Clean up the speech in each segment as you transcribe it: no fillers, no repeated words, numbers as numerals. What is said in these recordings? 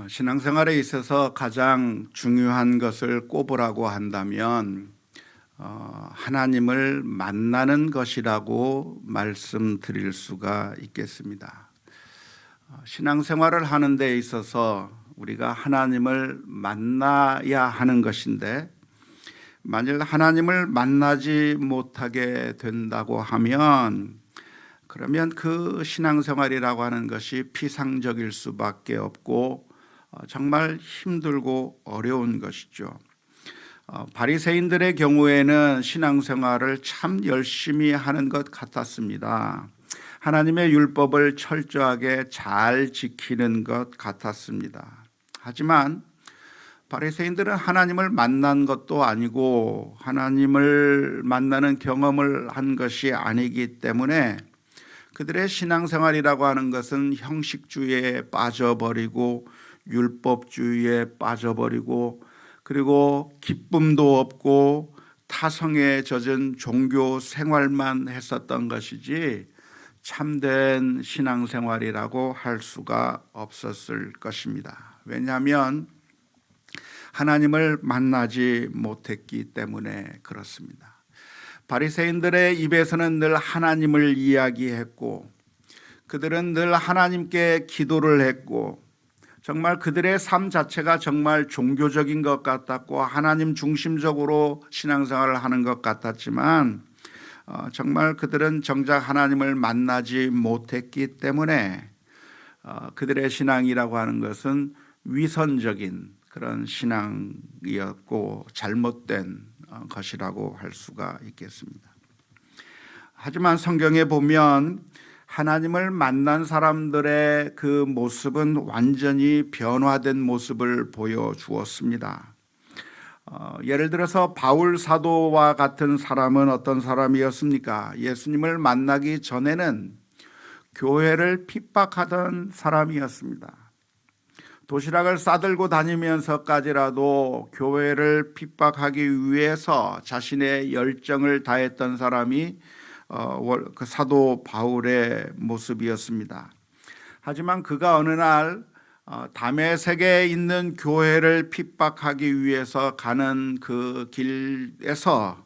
신앙생활에 있어서 가장 중요한 것을 꼽으라고 한다면 하나님을 만나는 것이라고 말씀드릴 수가 있겠습니다. 신앙생활을 하는 데 있어서 우리가 하나님을 만나야 하는 것인데, 만일 하나님을 만나지 못하게 된다고 하면 그러면 그 신앙생활이라고 하는 것이 피상적일 수밖에 없고 정말 힘들고 어려운 것이죠. 바리새인들의 경우에는 신앙생활을 참 열심히 하는 것 같았습니다. 하나님의 율법을 철저하게 잘 지키는 것 같았습니다. 하지만 바리새인들은 하나님을 만난 것도 아니고 하나님을 만나는 경험을 한 것이 아니기 때문에 그들의 신앙생활이라고 하는 것은 형식주의에 빠져버리고 율법주의에 빠져버리고, 그리고 기쁨도 없고 타성에 젖은 종교 생활만 했었던 것이지 참된 신앙생활이라고 할 수가 없었을 것입니다. 왜냐하면 하나님을 만나지 못했기 때문에 그렇습니다. 바리새인들의 입에서는 늘 하나님을 이야기했고, 그들은 늘 하나님께 기도를 했고, 정말 그들의 삶 자체가 정말 종교적인 것 같았고 하나님 중심적으로 신앙생활을 하는 것 같았지만 정말 그들은 정작 하나님을 만나지 못했기 때문에 그들의 신앙이라고 하는 것은 위선적인 그런 신앙이었고 잘못된 것이라고 할 수가 있겠습니다. 하지만 성경에 보면 하나님을 만난 사람들의 그 모습은 완전히 변화된 모습을 보여주었습니다. 예를 들어서 바울 사도와 같은 사람은 어떤 사람이었습니까? 예수님을 만나기 전에는 교회를 핍박하던 사람이었습니다. 도시락을 싸들고 다니면서까지라도 교회를 핍박하기 위해서 자신의 열정을 다했던 사람이 그 사도 바울의 모습이었습니다. 하지만 그가 어느 날 다메섹에 있는 교회를 핍박하기 위해서 가는 그 길에서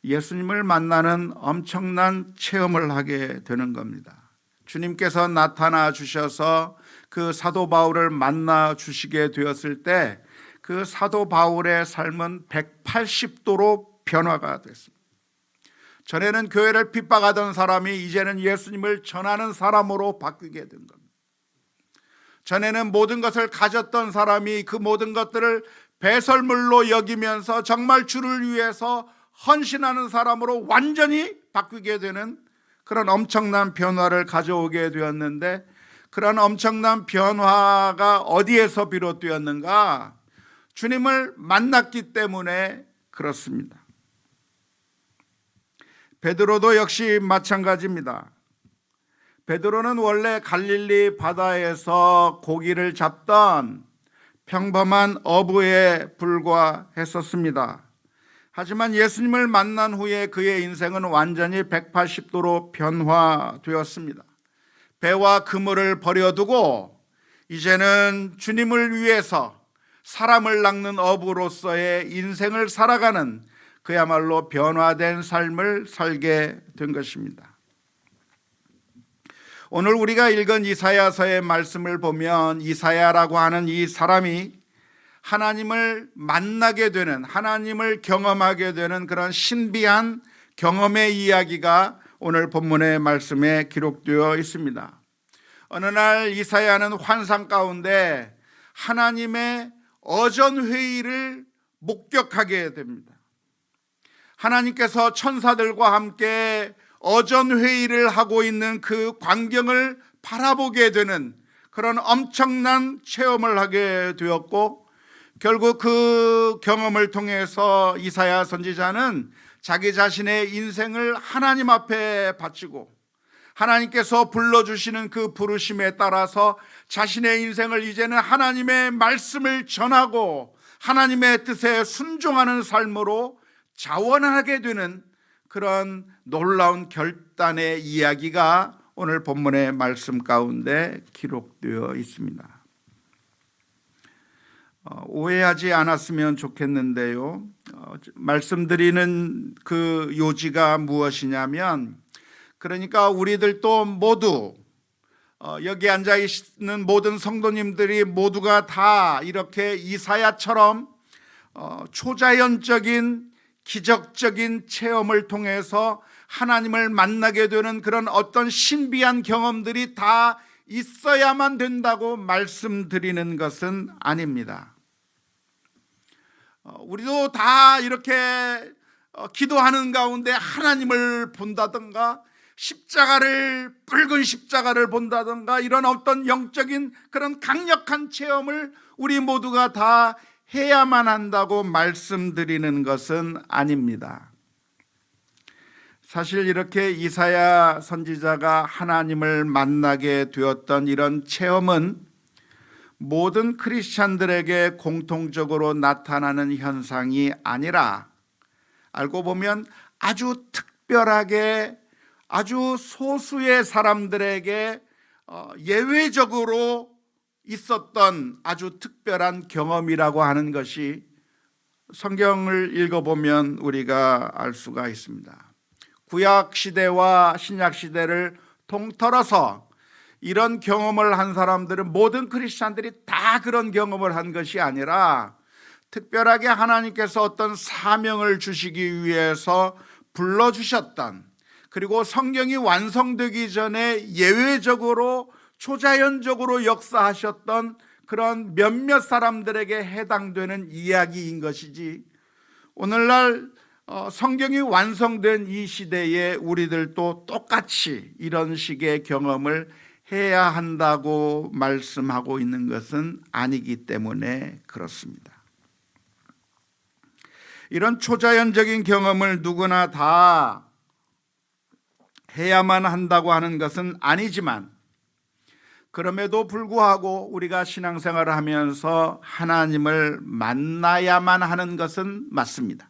예수님을 만나는 엄청난 체험을 하게 되는 겁니다. 주님께서 나타나 주셔서 그 사도 바울을 만나 주시게 되었을 때 그 사도 바울의 삶은 180도로 변화가 됐습니다. 전에는 교회를 핍박하던 사람이 이제는 예수님을 전하는 사람으로 바뀌게 된 겁니다. 전에는 모든 것을 가졌던 사람이 그 모든 것들을 배설물로 여기면서 정말 주를 위해서 헌신하는 사람으로 완전히 바뀌게 되는 그런 엄청난 변화를 가져오게 되었는데, 그런 엄청난 변화가 어디에서 비롯되었는가? 주님을 만났기 때문에 그렇습니다. 베드로도 역시 마찬가지입니다. 베드로는 원래 갈릴리 바다에서 고기를 잡던 평범한 어부에 불과했었습니다. 하지만 예수님을 만난 후에 그의 인생은 완전히 180도로 변화되었습니다. 배와 그물을 버려두고 이제는 주님을 위해서 사람을 낚는 어부로서의 인생을 살아가는 그야말로 변화된 삶을 살게 된 것입니다. 오늘 우리가 읽은 이사야서의 말씀을 보면 이사야라고 하는 이 사람이 하나님을 만나게 되는, 하나님을 경험하게 되는 그런 신비한 경험의 이야기가 오늘 본문의 말씀에 기록되어 있습니다. 어느 날 이사야는 환상 가운데 하나님의 어전회의를 목격하게 됩니다. 하나님께서 천사들과 함께 어전회의를 하고 있는 그 광경을 바라보게 되는 그런 엄청난 체험을 하게 되었고, 결국 그 경험을 통해서 이사야 선지자는 자기 자신의 인생을 하나님 앞에 바치고 하나님께서 불러주시는 그 부르심에 따라서 자신의 인생을 이제는 하나님의 말씀을 전하고 하나님의 뜻에 순종하는 삶으로 자원하게 되는 그런 놀라운 결단의 이야기가 오늘 본문의 말씀 가운데 기록되어 있습니다. 오해하지 않았으면 좋겠는데요. 말씀드리는 그 요지가 무엇이냐면, 그러니까 우리들도 모두 여기 앉아 있는 모든 성도님들이 모두가 다 이렇게 이사야처럼 초자연적인 기적적인 체험을 통해서 하나님을 만나게 되는 그런 어떤 신비한 경험들이 다 있어야만 된다고 말씀드리는 것은 아닙니다. 우리도 다 이렇게 기도하는 가운데 하나님을 본다든가 붉은 십자가를 본다든가 이런 어떤 영적인 그런 강력한 체험을 우리 모두가 다 해야만 한다고 말씀드리는 것은 아닙니다. 사실 이렇게 이사야 선지자가 하나님을 만나게 되었던 이런 체험은 모든 크리스찬들에게 공통적으로 나타나는 현상이 아니라 알고 보면 아주 특별하게 아주 소수의 사람들에게 예외적으로 있었던 아주 특별한 경험이라고 하는 것이 성경을 읽어보면 우리가 알 수가 있습니다. 구약 시대와 신약 시대를 통틀어서 이런 경험을 한 사람들은 모든 크리스찬들이 다 그런 경험을 한 것이 아니라 특별하게 하나님께서 어떤 사명을 주시기 위해서 불러주셨던, 그리고 성경이 완성되기 전에 예외적으로 초자연적으로 역사하셨던 그런 몇몇 사람들에게 해당되는 이야기인 것이지, 오늘날 성경이 완성된 이 시대에 우리들도 똑같이 이런 식의 경험을 해야 한다고 말씀하고 있는 것은 아니기 때문에 그렇습니다. 이런 초자연적인 경험을 누구나 다 해야만 한다고 하는 것은 아니지만, 그럼에도 불구하고 우리가 신앙생활을 하면서 하나님을 만나야만 하는 것은 맞습니다.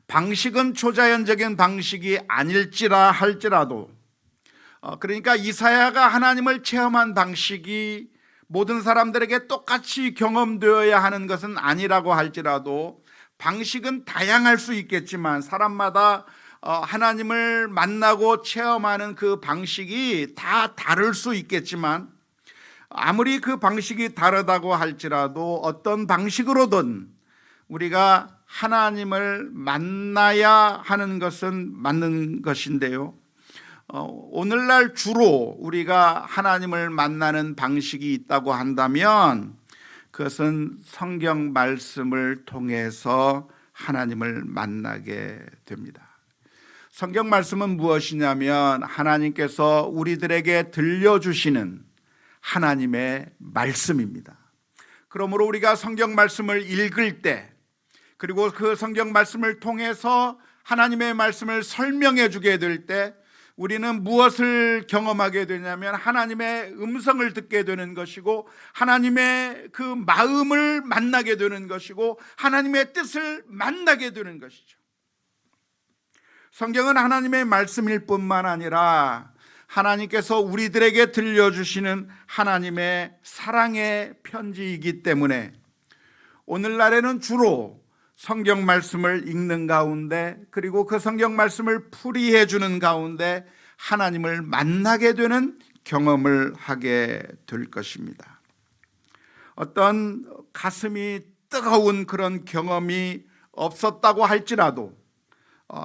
방식은 초자연적인 방식이 아닐지라 할지라도, 그러니까 이사야가 하나님을 체험한 방식이 모든 사람들에게 똑같이 경험되어야 하는 것은 아니라고 할지라도 방식은 다양할 수 있겠지만 사람마다 하나님을 만나고 체험하는 그 방식이 다 다를 수 있겠지만, 아무리 그 방식이 다르다고 할지라도 어떤 방식으로든 우리가 하나님을 만나야 하는 것은 맞는 것인데요, 오늘날 주로 우리가 하나님을 만나는 방식이 있다고 한다면 그것은 성경 말씀을 통해서 하나님을 만나게 됩니다. 성경 말씀은 무엇이냐면 하나님께서 우리들에게 들려주시는 하나님의 말씀입니다. 그러므로 우리가 성경 말씀을 읽을 때, 그리고 그 성경 말씀을 통해서 하나님의 말씀을 설명해 주게 될 때 우리는 무엇을 경험하게 되냐면 하나님의 음성을 듣게 되는 것이고, 하나님의 그 마음을 만나게 되는 것이고, 하나님의 뜻을 만나게 되는 것이죠. 성경은 하나님의 말씀일 뿐만 아니라 하나님께서 우리들에게 들려주시는 하나님의 사랑의 편지이기 때문에 오늘날에는 주로 성경 말씀을 읽는 가운데, 그리고 그 성경 말씀을 풀이해 주는 가운데 하나님을 만나게 되는 경험을 하게 될 것입니다. 어떤 가슴이 뜨거운 그런 경험이 없었다고 할지라도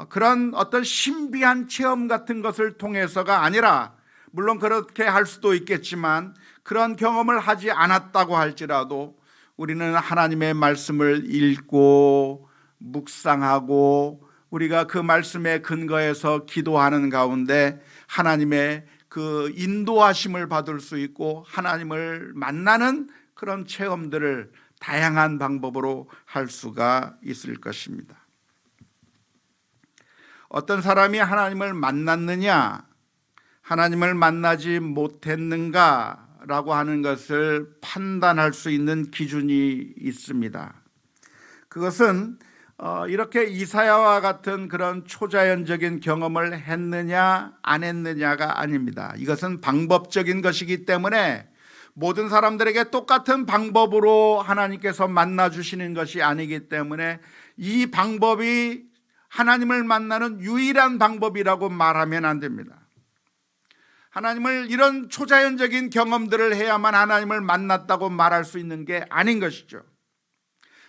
그런 어떤 신비한 체험 같은 것을 통해서가 아니라, 물론 그렇게 할 수도 있겠지만 그런 경험을 하지 않았다고 할지라도 우리는 하나님의 말씀을 읽고 묵상하고 우리가 그 말씀에 근거해서 기도하는 가운데 하나님의 그 인도하심을 받을 수 있고 하나님을 만나는 그런 체험들을 다양한 방법으로 할 수가 있을 것입니다. 어떤 사람이 하나님을 만났느냐, 하나님을 만나지 못했는가 라고 하는 것을 판단할 수 있는 기준이 있습니다. 그것은 이렇게 이사야와 같은 그런 초자연적인 경험을 했느냐 안 했느냐가 아닙니다. 이것은 방법적인 것이기 때문에 모든 사람들에게 똑같은 방법으로 하나님께서 만나 주시는 것이 아니기 때문에 이 방법이 하나님을 만나는 유일한 방법이라고 말하면 안 됩니다. 하나님을 이런 초자연적인 경험들을 해야만 하나님을 만났다고 말할 수 있는 게 아닌 것이죠.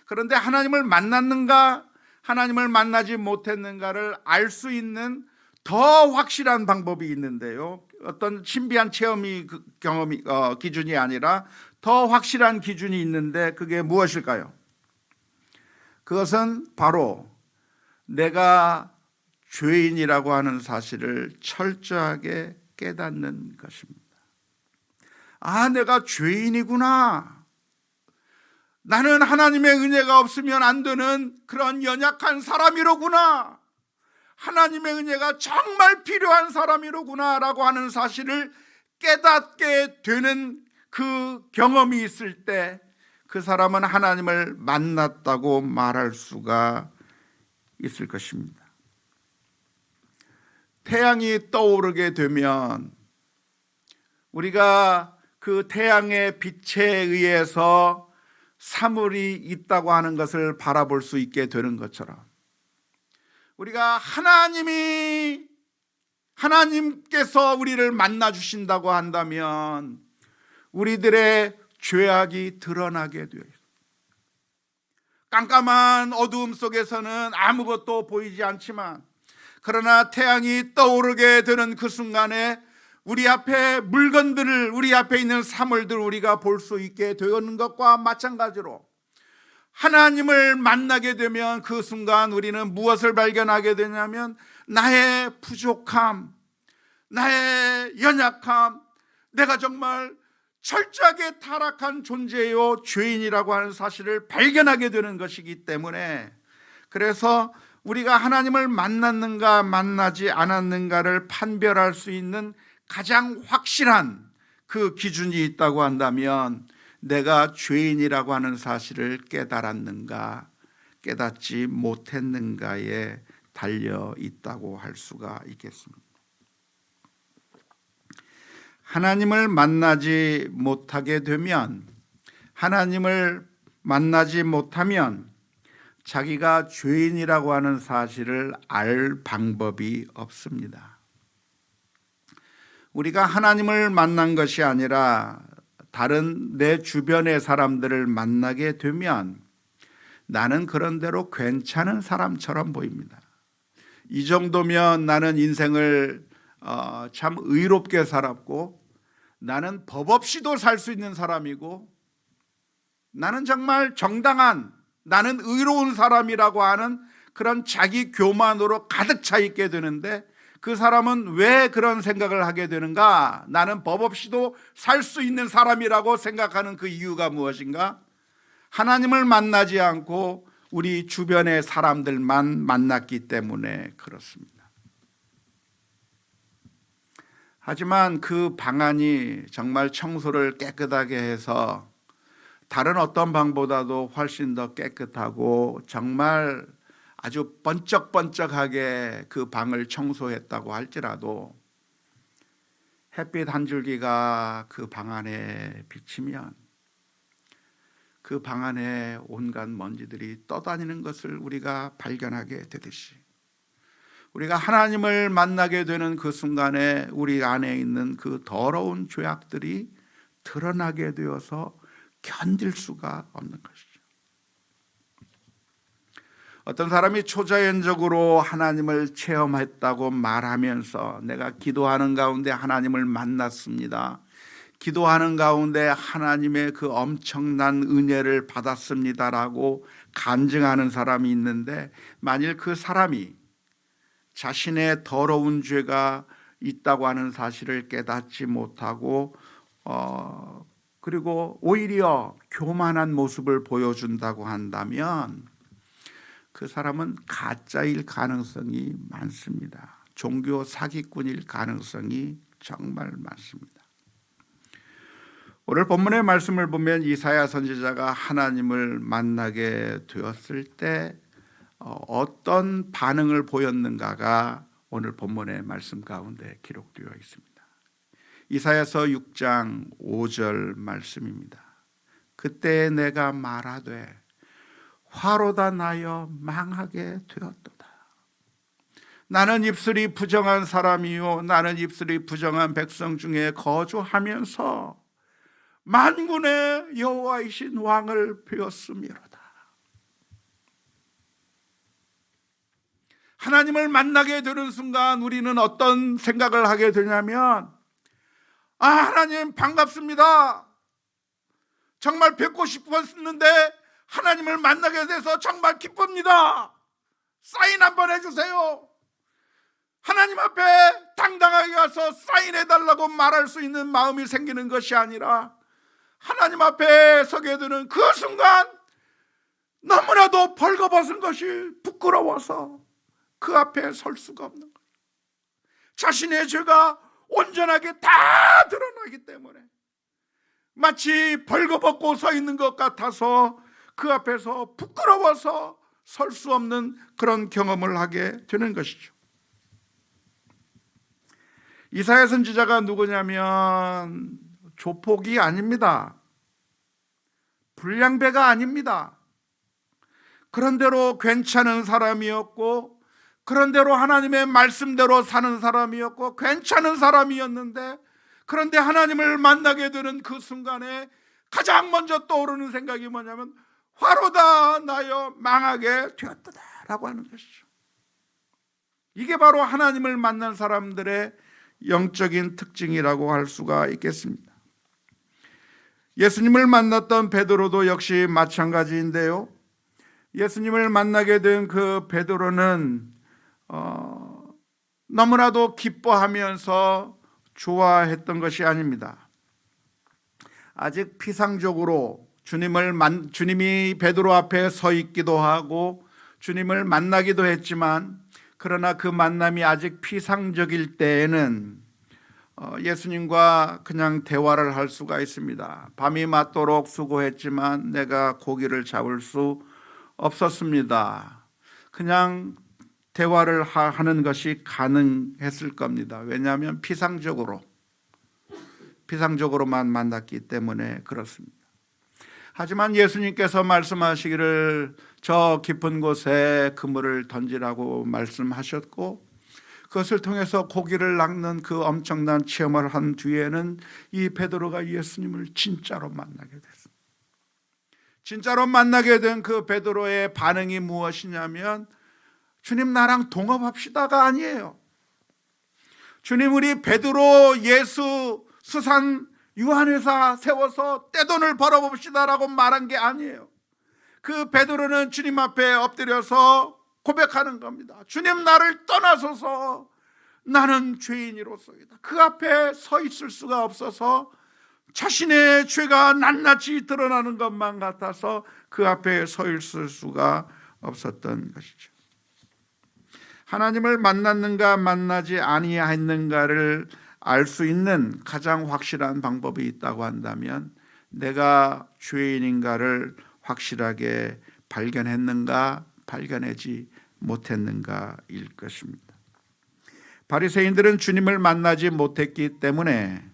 그런데 하나님을 만났는가, 하나님을 만나지 못했는가를 알 수 있는 더 확실한 방법이 있는데요. 어떤 신비한 체험이 경험이 기준이 아니라 더 확실한 기준이 있는데 그게 무엇일까요? 그것은 바로 내가 죄인이라고 하는 사실을 철저하게 깨닫는 것입니다. 아, 내가 죄인이구나. 나는 하나님의 은혜가 없으면 안 되는 그런 연약한 사람이로구나. 하나님의 은혜가 정말 필요한 사람이로구나 라고 하는 사실을 깨닫게 되는 그 경험이 있을 때 그 사람은 하나님을 만났다고 말할 수가 있을 것입니다. 태양이 떠오르게 되면 우리가 그 태양의 빛에 의해서 사물이 있다고 하는 것을 바라볼 수 있게 되는 것처럼 우리가 하나님께서 우리를 만나 주신다고 한다면 우리들의 죄악이 드러나게 되어 있습니다. 깜깜한 어두움 속에서는 아무것도 보이지 않지만 그러나 태양이 떠오르게 되는 그 순간에 우리 앞에 물건들을, 우리 앞에 있는 사물들을 우리가 볼 수 있게 되는 것과 마찬가지로 하나님을 만나게 되면 그 순간 우리는 무엇을 발견하게 되냐면 나의 부족함, 나의 연약함, 내가 정말 철저하게 타락한 존재요 죄인이라고 하는 사실을 발견하게 되는 것이기 때문에 그래서 우리가 하나님을 만났는가 만나지 않았는가를 판별할 수 있는 가장 확실한 그 기준이 있다고 한다면 내가 죄인이라고 하는 사실을 깨달았는가 깨닫지 못했는가에 달려 있다고 할 수가 있겠습니다. 하나님을 만나지 못하게 되면, 하나님을 만나지 못하면 자기가 죄인이라고 하는 사실을 알 방법이 없습니다. 우리가 하나님을 만난 것이 아니라 다른 내 주변의 사람들을 만나게 되면 나는 그런대로 괜찮은 사람처럼 보입니다. 이 정도면 나는 인생을 참 의롭게 살았고 나는 법 없이도 살 수 있는 사람이고 나는 정말 정당한, 나는 의로운 사람이라고 하는 그런 자기 교만으로 가득 차 있게 되는데 그 사람은 왜 그런 생각을 하게 되는가? 나는 법 없이도 살 수 있는 사람이라고 생각하는 그 이유가 무엇인가? 하나님을 만나지 않고 우리 주변의 사람들만 만났기 때문에 그렇습니다. 하지만 그 방안이 정말 청소를 깨끗하게 해서 다른 어떤 방보다도 훨씬 더 깨끗하고 정말 아주 번쩍번쩍하게 그 방을 청소했다고 할지라도 햇빛 한 줄기가 그 방 안에 비치면 그 방 안에 온갖 먼지들이 떠다니는 것을 우리가 발견하게 되듯이 우리가 하나님을 만나게 되는 그 순간에 우리 안에 있는 그 더러운 죄악들이 드러나게 되어서 견딜 수가 없는 것이죠. 어떤 사람이 초자연적으로 하나님을 체험했다고 말하면서 내가 기도하는 가운데 하나님을 만났습니다, 기도하는 가운데 하나님의 그 엄청난 은혜를 받았습니다라고 간증하는 사람이 있는데 만일 그 사람이 자신의 더러운 죄가 있다고 하는 사실을 깨닫지 못하고 그리고 오히려 교만한 모습을 보여준다고 한다면 그 사람은 가짜일 가능성이 많습니다. 종교 사기꾼일 가능성이 정말 많습니다. 오늘 본문의 말씀을 보면 이사야 선지자가 하나님을 만나게 되었을 때 어떤 반응을 보였는가가 오늘 본문의 말씀 가운데 기록되어 있습니다. 이사야서 6장 5절 말씀입니다. 그때 내가 말하되 화로다 나여 망하게 되었도다. 나는 입술이 부정한 사람이요 나는 입술이 부정한 백성 중에 거주하면서 만군의 여호와이신 왕을 배웠음이로다. 하나님을 만나게 되는 순간 우리는 어떤 생각을 하게 되냐면, 하나님 반갑습니다. 정말 뵙고 싶었는데 하나님을 만나게 돼서 정말 기쁩니다. 사인 한번 해주세요. 하나님 앞에 당당하게 가서 사인해달라고 말할 수 있는 마음이 생기는 것이 아니라 하나님 앞에 서게 되는 그 순간 너무나도 벌거벗은 것이 부끄러워서 그 앞에 설 수가 없는 거예요. 자신의 죄가 온전하게 다 드러나기 때문에 마치 벌거벗고 서 있는 것 같아서 그 앞에서 부끄러워서 설 수 없는 그런 경험을 하게 되는 것이죠. 이사야 선지자가 누구냐면 조폭이 아닙니다. 불량배가 아닙니다. 그런대로 괜찮은 사람이었고, 그런대로 하나님의 말씀대로 사는 사람이었고, 괜찮은 사람이었는데, 그런데 하나님을 만나게 되는 그 순간에 가장 먼저 떠오르는 생각이 뭐냐면 화로다 나여 망하게 되었다 라고 하는 것이죠. 이게 바로 하나님을 만난 사람들의 영적인 특징이라고 할 수가 있겠습니다. 예수님을 만났던 베드로도 역시 마찬가지인데요. 예수님을 만나게 된 그 베드로는 너무나도 기뻐하면서 좋아했던 것이 아닙니다. 아직 피상적으로 주님이 베드로 앞에 서 있기도 하고 주님을 만나기도 했지만, 그러나 그 만남이 아직 피상적일 때에는 예수님과 그냥 대화를 할 수가 있습니다. 밤이 맞도록 수고했지만 내가 고기를 잡을 수 없었습니다. 그냥 대화를 하는 것이 가능했을 겁니다. 왜냐하면 피상적으로만 만났기 때문에 그렇습니다. 하지만 예수님께서 말씀하시기를 저 깊은 곳에 그물을 던지라고 말씀하셨고, 그것을 통해서 고기를 낚는 그 엄청난 체험을 한 뒤에는 이 베드로가 예수님을 진짜로 만나게 됐습니다. 진짜로 만나게 된 그 베드로의 반응이 무엇이냐면, 주님 나랑 동업합시다가 아니에요. 주님 우리 베드로 예수 수산 유한회사 세워서 떼돈을 벌어봅시다라고 말한 게 아니에요. 그 베드로는 주님 앞에 엎드려서 고백하는 겁니다. 주님 나를 떠나소서, 나는 죄인이로소이다. 그 앞에 서 있을 수가 없어서 자신의 죄가 낱낱이 드러나는 것만 같아서 그 앞에 서 있을 수가 없었던 것이죠. 하나님을 만났는가 만나지 아니했는가를 알 수 있는 가장 확실한 방법이 있다고 한다면 내가 죄인인가를 확실하게 발견했는가 발견하지 못했는가일 것입니다. 바리새인들은 주님을 만나지 못했기 때문에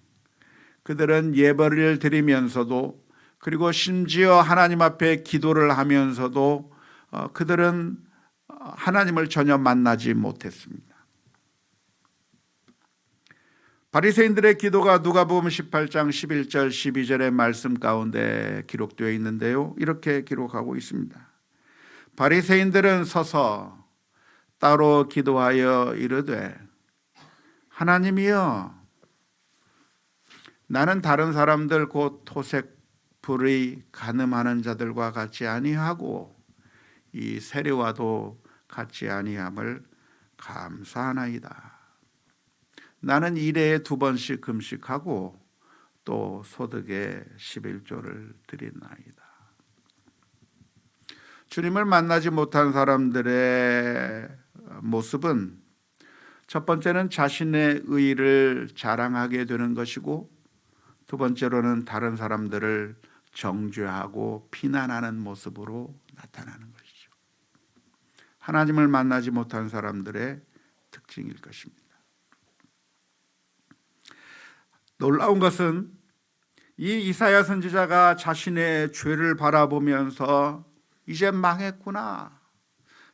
그들은 예배를 드리면서도, 그리고 심지어 하나님 앞에 기도를 하면서도 그들은 하나님을 전혀 만나지 못했습니다. 바리새인들의 기도가 누가복음 18장 11절 12절의 말씀 가운데 기록되어 있는데요, 이렇게 기록하고 있습니다. 바리새인들은 서서 따로 기도하여 이르되 하나님이여, 나는 다른 사람들 곧 토색 불의 간음하는 자들과 같이 아니하고 이 세리와도 같이 아니함을 감사하나이다. 나는 일에 2번씩 금식하고 또 소득의 11조를 드리나이다. 주님을 만나지 못한 사람들의 모습은 첫 번째는 자신의 의의를 자랑하게 되는 것이고, 두 번째로는 다른 사람들을 정죄하고 비난하는 모습으로 나타나는 것이죠. 하나님을 만나지 못한 사람들의 특징일 것입니다. 놀라운 것은 이 이사야 선지자가 자신의 죄를 바라보면서 이제 망했구나,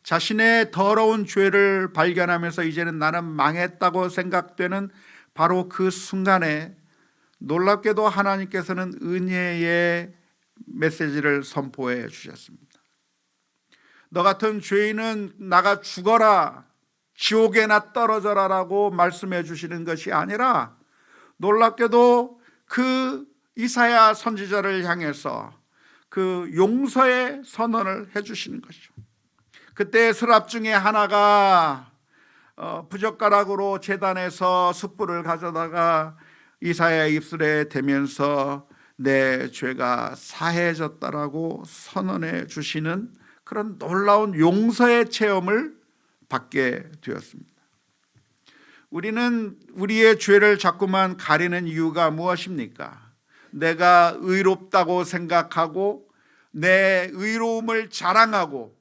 자신의 더러운 죄를 발견하면서 이제는 나는 망했다고 생각되는 바로 그 순간에 놀랍게도 하나님께서는 은혜의 메시지를 선포해 주셨습니다. 너 같은 죄인은 나가 죽어라, 지옥에나 떨어져라 라고 말씀해 주시는 것이 아니라 놀랍게도 그 이사야 선지자를 향해서 그 용서의 선언을 해 주시는 것이죠. 그때 서랍 중에 하나가 부젓가락으로 제단에서 숯불을 가져다가 이사야의 입술에 대면서 내 죄가 사해졌다라고 선언해 주시는 그런 놀라운 용서의 체험을 받게 되었습니다. 우리는 우리의 죄를 자꾸만 가리는 이유가 무엇입니까? 내가 의롭다고 생각하고 내 의로움을 자랑하고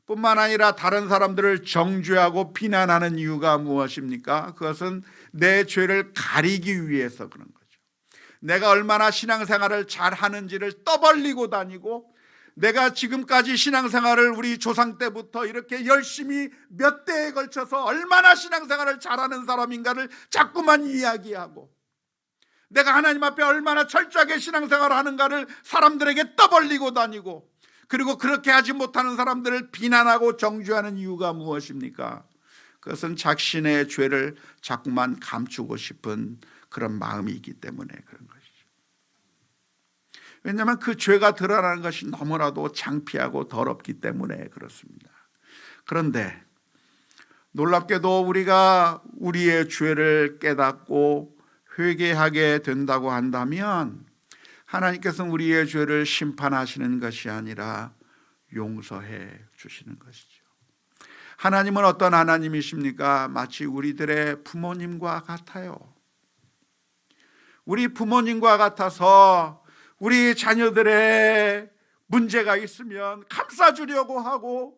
뿐만 아니라 다른 사람들을 정죄하고 비난하는 이유가 무엇입니까? 그것은 내 죄를 가리기 위해서 그런 거죠. 내가 얼마나 신앙생활을 잘하는지를 떠벌리고 다니고 내가 지금까지 신앙생활을 우리 조상 때부터 이렇게 열심히 몇 대에 걸쳐서 얼마나 신앙생활을 잘하는 사람인가를 자꾸만 이야기하고 내가 하나님 앞에 얼마나 철저하게 신앙생활을 하는가를 사람들에게 떠벌리고 다니고 그리고 그렇게 하지 못하는 사람들을 비난하고 정죄하는 이유가 무엇입니까? 그것은 자신의 죄를 자꾸만 감추고 싶은 그런 마음이 있기 때문에 그런 것이죠. 왜냐하면 그 죄가 드러나는 것이 너무나도 창피하고 더럽기 때문에 그렇습니다. 그런데 놀랍게도 우리가 우리의 죄를 깨닫고 회개하게 된다고 한다면 하나님께서는 우리의 죄를 심판하시는 것이 아니라 용서해 주시는 것이죠. 하나님은 어떤 하나님이십니까? 마치 우리들의 부모님과 같아요. 우리 부모님과 같아서 우리 자녀들의 문제가 있으면 감싸주려고 하고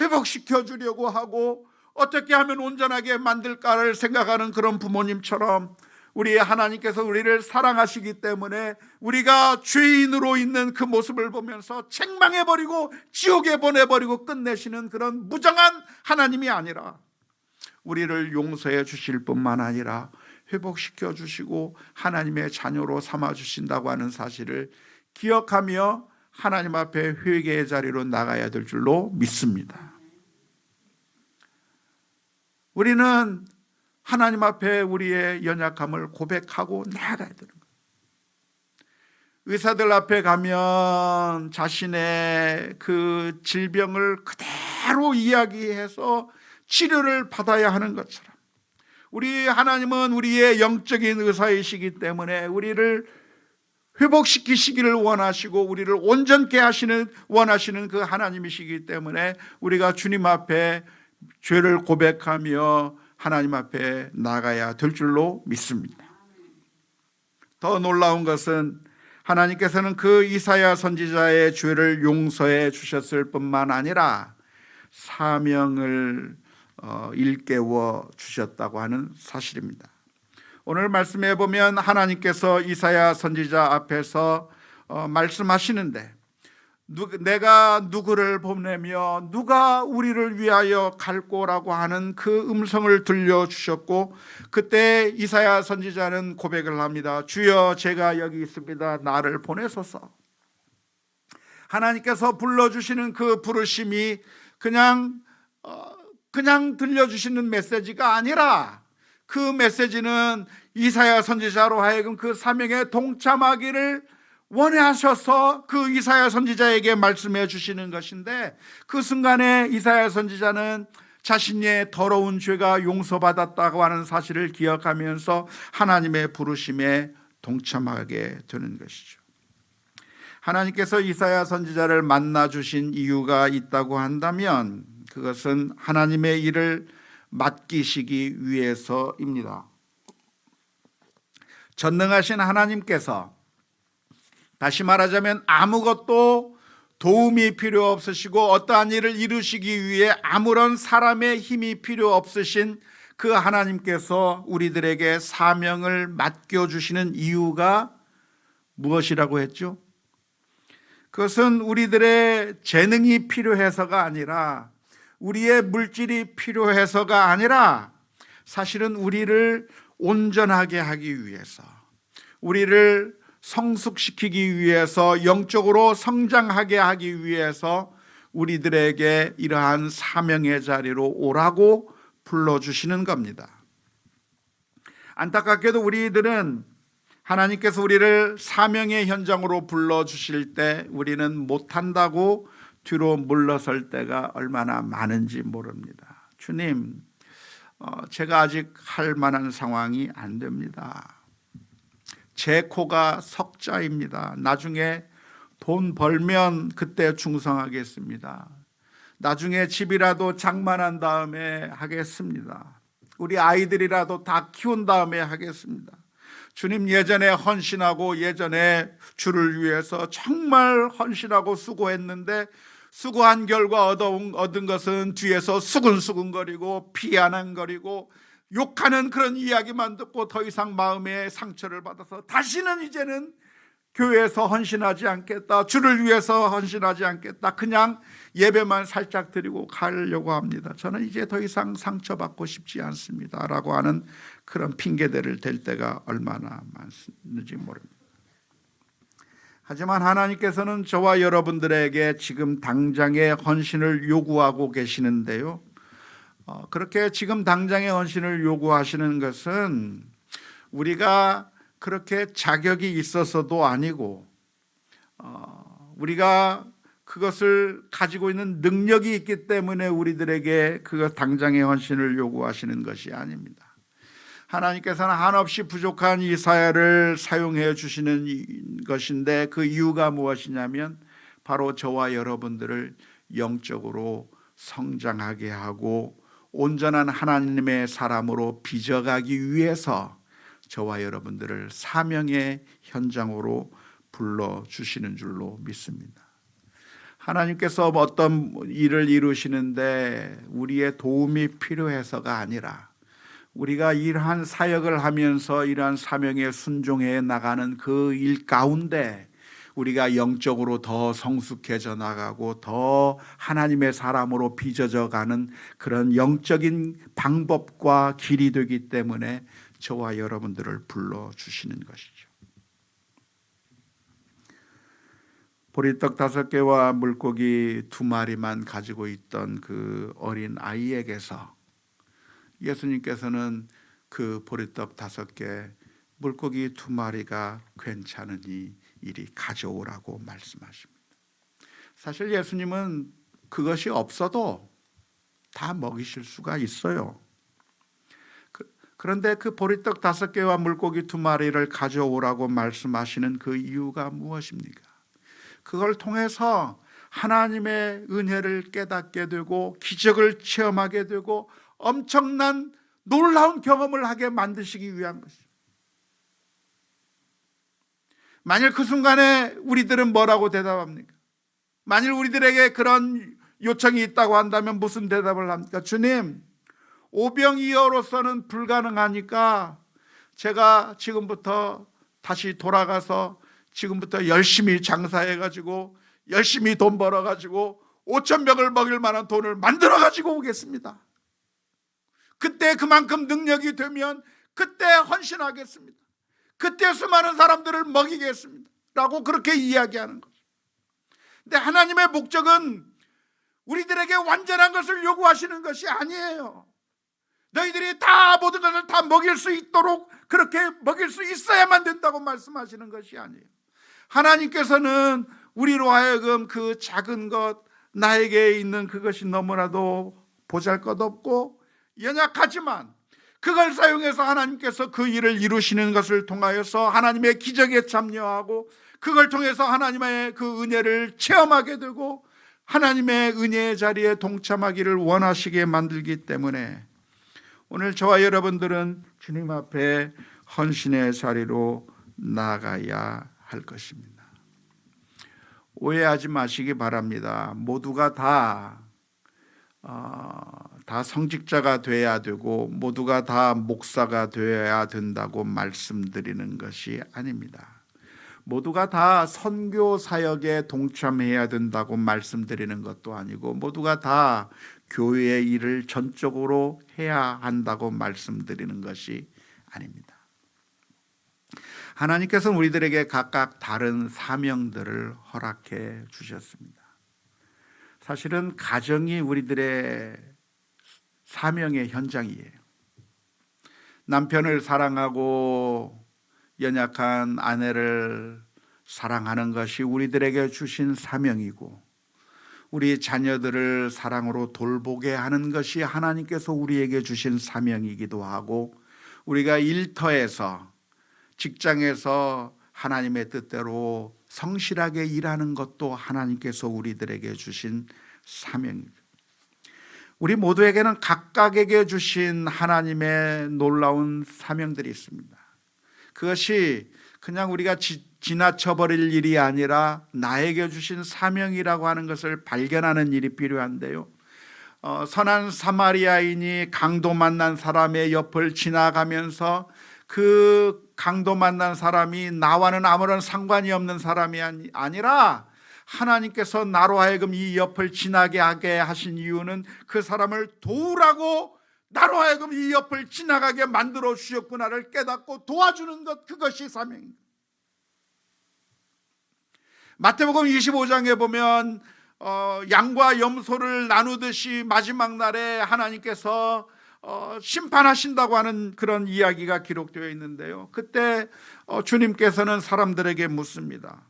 회복시켜 주려고 하고 어떻게 하면 온전하게 만들까를 생각하는 그런 부모님처럼 우리 하나님께서 우리를 사랑하시기 때문에 우리가 죄인으로 있는 그 모습을 보면서 책망해버리고 지옥에 보내버리고 끝내시는 그런 무정한 하나님이 아니라 우리를 용서해 주실 뿐만 아니라 회복시켜 주시고 하나님의 자녀로 삼아 주신다고 하는 사실을 기억하며 하나님 앞에 회개의 자리로 나가야 될 줄로 믿습니다. 우리는 하나님 앞에 우리의 연약함을 고백하고 나아가야 되는 거예요. 의사들 앞에 가면 자신의 그 질병을 그대로 이야기해서 치료를 받아야 하는 것처럼 우리 하나님은 우리의 영적인 의사이시기 때문에 우리를 회복시키시기를 원하시고 우리를 온전케 원하시는 그 하나님이시기 때문에 우리가 주님 앞에 죄를 고백하며 하나님 앞에 나가야 될 줄로 믿습니다. 더 놀라운 것은 하나님께서는 그 이사야 선지자의 죄를 용서해 주셨을 뿐만 아니라 사명을 일깨워 주셨다고 하는 사실입니다. 오늘 말씀해 보면 하나님께서 이사야 선지자 앞에서 말씀하시는데 내가 누구를 보내며 누가 우리를 위하여 갈꼬라고 하는 그 음성을 들려주셨고 그때 이사야 선지자는 고백을 합니다. 주여 제가 여기 있습니다. 나를 보내소서. 하나님께서 불러주시는 그 부르심이 그냥 들려주시는 메시지가 아니라 그 메시지는 이사야 선지자로 하여금 그 사명에 동참하기를 원하셔서 그 이사야 선지자에게 말씀해 주시는 것인데 그 순간에 이사야 선지자는 자신의 더러운 죄가 용서받았다고 하는 사실을 기억하면서 하나님의 부르심에 동참하게 되는 것이죠. 하나님께서 이사야 선지자를 만나 주신 이유가 있다고 한다면 그것은 하나님의 일을 맡기시기 위해서입니다. 전능하신 하나님께서 다시 말하자면 아무것도 도움이 필요 없으시고 어떠한 일을 이루시기 위해 아무런 사람의 힘이 필요 없으신 그 하나님께서 우리들에게 사명을 맡겨주시는 이유가 무엇이라고 했죠? 그것은 우리들의 재능이 필요해서가 아니라, 우리의 물질이 필요해서가 아니라, 사실은 우리를 온전하게 하기 위해서, 우리를 성숙시키기 위해서, 영적으로 성장하게 하기 위해서 우리들에게 이러한 사명의 자리로 오라고 불러주시는 겁니다. 안타깝게도 우리들은 하나님께서 우리를 사명의 현장으로 불러주실 때 우리는 못한다고 뒤로 물러설 때가 얼마나 많은지 모릅니다. 주님, 제가 아직 할 만한 상황이 안 됩니다. 제 코가 석자입니다. 나중에 돈 벌면 그때 충성하겠습니다. 나중에 집이라도 장만한 다음에 하겠습니다. 우리 아이들이라도 다 키운 다음에 하겠습니다. 주님, 예전에 헌신하고 예전에 주를 위해서 정말 헌신하고 수고했는데 수고한 결과 얻은 것은 뒤에서 수근수근거리고 피안한거리고 욕하는 그런 이야기만 듣고 더 이상 마음에 상처를 받아서 다시는 이제는 교회에서 헌신하지 않겠다, 주를 위해서 헌신하지 않겠다, 그냥 예배만 살짝 드리고 가려고 합니다. 저는 이제 더 이상 상처받고 싶지 않습니다 라고 하는 그런 핑계대를 댈 때가 얼마나 많은지 모릅니다. 하지만 하나님께서는 저와 여러분들에게 지금 당장의 헌신을 요구하고 계시는데요, 그렇게 지금 당장의 헌신을 요구하시는 것은 우리가 그렇게 자격이 있어서도 아니고, 우리가 그것을 가지고 있는 능력이 있기 때문에 우리들에게 그 당장의 헌신을 요구하시는 것이 아닙니다. 하나님께서는 한없이 부족한 이사야를 사용해 주시는 것인데, 그 이유가 무엇이냐면 바로 저와 여러분들을 영적으로 성장하게 하고 온전한 하나님의 사람으로 빚어가기 위해서 저와 여러분들을 사명의 현장으로 불러주시는 줄로 믿습니다. 하나님께서 어떤 일을 이루시는데 우리의 도움이 필요해서가 아니라, 우리가 이러한 사역을 하면서 이러한 사명에 순종해 나가는 그 일 가운데 우리가 영적으로 더 성숙해져 나가고 더 하나님의 사람으로 빚어져 가는 그런 영적인 방법과 길이 되기 때문에 저와 여러분들을 불러주시는 것이죠. 보리떡 5개와 물고기 2마리만 가지고 있던 그 어린 아이에게서 예수님께서는 그 보리떡 5개, 물고기 2마리가 괜찮으니 이리 가져오라고 말씀하십니다. 사실 예수님은 그것이 없어도 다 먹이실 수가 있어요. 그런데 그 보리떡 5개와 물고기 2마리를 가져오라고 말씀하시는 그 이유가 무엇입니까? 그걸 통해서 하나님의 은혜를 깨닫게 되고 기적을 체험하게 되고 엄청난 놀라운 경험을 하게 만드시기 위한 것입니다. 만일 그 순간에 우리들은 뭐라고 대답합니까? 만일 우리들에게 그런 요청이 있다고 한다면 무슨 대답을 합니까? 주님, 오병이어로서는 불가능하니까 제가 지금부터 다시 돌아가서 지금부터 열심히 장사해가지고 열심히 돈 벌어가지고 5,000명을 먹일 만한 돈을 만들어가지고 오겠습니다. 그때 그만큼 능력이 되면 그때 헌신하겠습니다. 그때 수많은 사람들을 먹이겠습니다 라고 그렇게 이야기하는 거죠. 근데 하나님의 목적은 우리들에게 완전한 것을 요구하시는 것이 아니에요. 너희들이 다 모든 것을 다 먹일 수 있도록 그렇게 먹일 수 있어야만 된다고 말씀하시는 것이 아니에요. 하나님께서는 우리로 하여금 그 작은 것, 나에게 있는 그것이 너무나도 보잘것없고 연약하지만 그걸 사용해서 하나님께서 그 일을 이루시는 것을 통하여서 하나님의 기적에 참여하고 그걸 통해서 하나님의 그 은혜를 체험하게 되고 하나님의 은혜의 자리에 동참하기를 원하시게 만들기 때문에 오늘 저와 여러분들은 주님 앞에 헌신의 자리로 나아가야 할 것입니다. 오해하지 마시기 바랍니다. 모두가 다 다 성직자가 돼야 되고 모두가 다 목사가 되어야 된다고 말씀드리는 것이 아닙니다. 모두가 다 선교 사역에 동참해야 된다고 말씀드리는 것도 아니고 모두가 다 교회의 일을 전적으로 해야 한다고 말씀드리는 것이 아닙니다. 하나님께서는 우리들에게 각각 다른 사명들을 허락해 주셨습니다. 사실은 가정이 우리들의 사명의 현장이에요. 남편을 사랑하고 연약한 아내를 사랑하는 것이 우리들에게 주신 사명이고, 우리 자녀들을 사랑으로 돌보게 하는 것이 하나님께서 우리에게 주신 사명이기도 하고, 우리가 일터에서, 직장에서 하나님의 뜻대로 성실하게 일하는 것도 하나님께서 우리들에게 주신 사명입니다. 우리 모두에게는 각각에게 주신 하나님의 놀라운 사명들이 있습니다. 그것이 그냥 우리가 지나쳐버릴 일이 아니라 나에게 주신 사명이라고 하는 것을 발견하는 일이 필요한데요. 선한 사마리아인이 강도 만난 사람의 옆을 지나가면서 그 강도 만난 사람이 나와는 아무런 상관이 없는 사람이 아니라 하나님께서 나로 하여금 이 옆을 지나게 하게 하신 이유는 그 사람을 도우라고 나로 하여금 이 옆을 지나가게 만들어 주셨구나를 깨닫고 도와주는 것, 그것이 사명입니다. 마태복음 25장에 보면 양과 염소를 나누듯이 마지막 날에 하나님께서 심판하신다고 하는 그런 이야기가 기록되어 있는데요. 그때 주님께서는 사람들에게 묻습니다.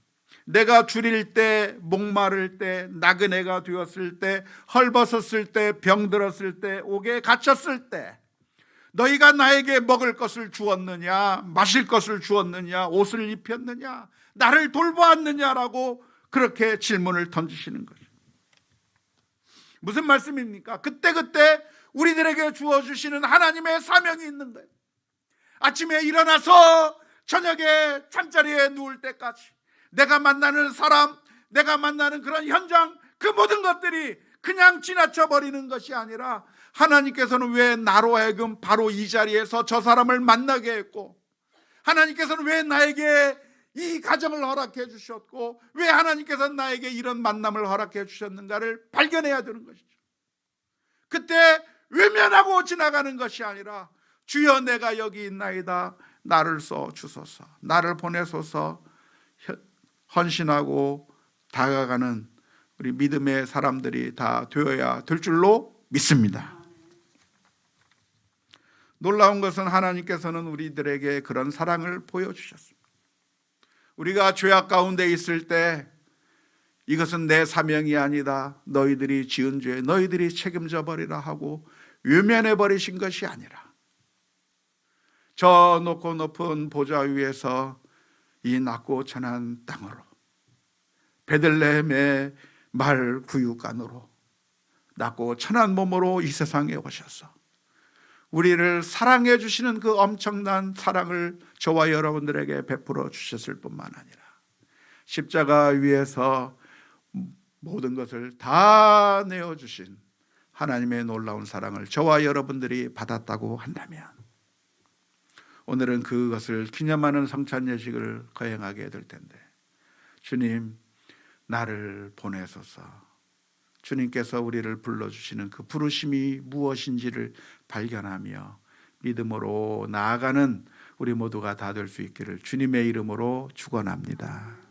내가 줄일 때, 목마를 때, 나그네가 되었을 때, 헐벗었을 때, 병들었을 때, 옥에 갇혔을 때 너희가 나에게 먹을 것을 주었느냐, 마실 것을 주었느냐, 옷을 입혔느냐, 나를 돌보았느냐라고 그렇게 질문을 던지시는 거죠. 무슨 말씀입니까? 그때그때 우리들에게 주어주시는 하나님의 사명이 있는 거예요. 아침에 일어나서 저녁에 잠자리에 누울 때까지 내가 만나는 사람, 내가 만나는 그런 현장, 그 모든 것들이 그냥 지나쳐 버리는 것이 아니라 하나님께서는 왜 나로 하여금 바로 이 자리에서 저 사람을 만나게 했고, 하나님께서는 왜 나에게 이 가정을 허락해 주셨고, 왜 하나님께서는 나에게 이런 만남을 허락해 주셨는가를 발견해야 되는 것이죠. 그때 외면하고 지나가는 것이 아니라 주여 내가 여기 있나이다, 나를 써 주소서, 나를 보내소서 헌신하고 다가가는 우리 믿음의 사람들이 다 되어야 될 줄로 믿습니다. 놀라운 것은 하나님께서는 우리들에게 그런 사랑을 보여주셨습니다. 우리가 죄악 가운데 있을 때 이것은 내 사명이 아니다, 너희들이 지은 죄 너희들이 책임져 버리라 하고 외면해 버리신 것이 아니라 저 높고 높은 보좌 위에서 이 낮고 천한 땅으로 베들레헴의 말 구유간으로 낮고 천한 몸으로 이 세상에 오셔서 우리를 사랑해 주시는 그 엄청난 사랑을 저와 여러분들에게 베풀어 주셨을 뿐만 아니라 십자가 위에서 모든 것을 다 내어주신 하나님의 놀라운 사랑을 저와 여러분들이 받았다고 한다면 오늘은 그것을 기념하는 성찬 예식을 거행하게 될 텐데, 주님 나를 보내소서, 주님께서 우리를 불러주시는 그 부르심이 무엇인지를 발견하며 믿음으로 나아가는 우리 모두가 다 될 수 있기를 주님의 이름으로 축원합니다.